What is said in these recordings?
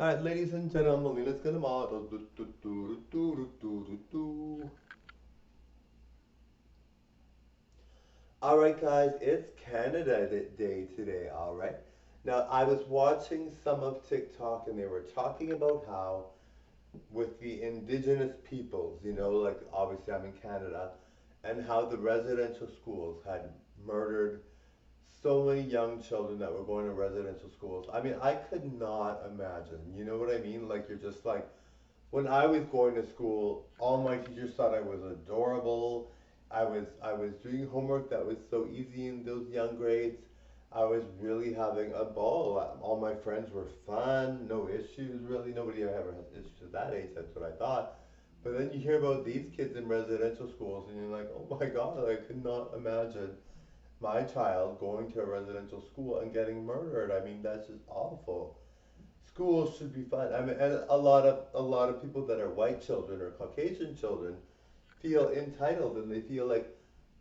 Alright, ladies and gentlemen, let's get them out. Alright, guys, it's Canada Day today, alright? Now, I was watching some of TikTok and they were talking about how, with the indigenous peoples, like obviously I'm in Canada, and how the residential schools had murdered so many young children that were going to residential schools. I mean, I could not imagine, you know what I mean? Like, you're just like, when I was going to school, all my teachers thought I was adorable. I was doing homework that was so easy in those young grades. I was really having a ball. All my friends were fun, no issues really. Nobody ever has issues at that age. That's what I thought. But then you hear about these kids in residential schools, and you're like, oh my God, I could not imagine my child going to a residential school and getting murdered. I mean, that's just awful. Schools should be fun. I mean, and a lot of people that are white children or Caucasian children feel entitled and they feel like,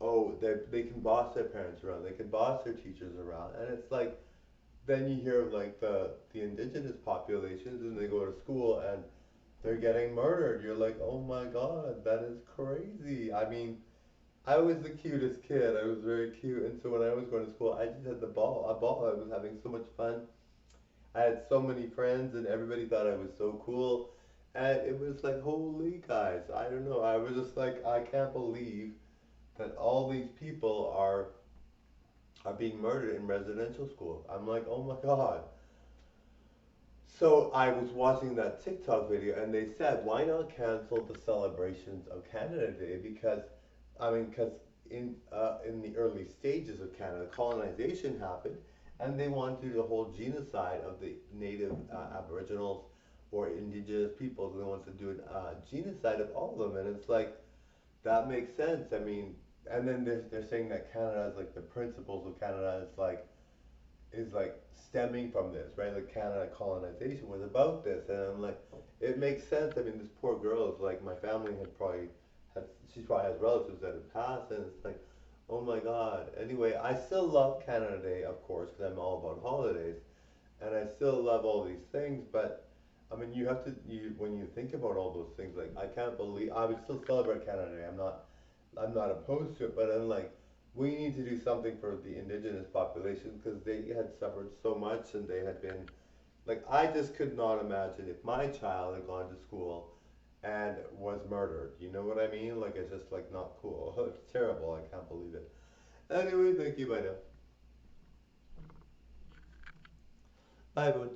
oh, they can boss their parents around, they can boss their teachers around, and it's like then you hear of like the indigenous populations and they go to school and they're getting murdered. You're like, oh my God, that is crazy. I mean, I was the cutest kid. I was very cute, and so when I was going to school, I just had a ball. I was having so much fun. I had so many friends and everybody thought I was so cool. And it was like, holy guys, I don't know. I was just like, I can't believe that all these people are being murdered in residential schools. I'm like, oh my God. So I was watching that TikTok video and they said, why not cancel the celebrations of Canada Day? Because in the early stages of Canada, colonization happened, and they wanted to hold genocide of the native Aboriginals or Indigenous peoples. And they wanted to do a genocide of all of them, and it's like that makes sense. I mean, and then they're saying that Canada is like the principles of Canada is like stemming from this, right? Like Canada colonization was about this, and I'm like, it makes sense. I mean, this poor girl is like, my family had, she probably has relatives that have passed, and it's like, oh my God. Anyway, I still love Canada Day, of course, because I'm all about holidays, and I still love all these things, but I mean, when you think about all those things, like I can't believe I would still celebrate Canada Day. I'm not opposed to it, but I'm like, we need to do something for the indigenous population because they had suffered so much and they had been like, I just could not imagine if my child had gone to school and was murdered. You know what I mean? Like, it's just like not cool. It's terrible. I can't believe it. Anyway, thank you. Bye now. Bye, bud.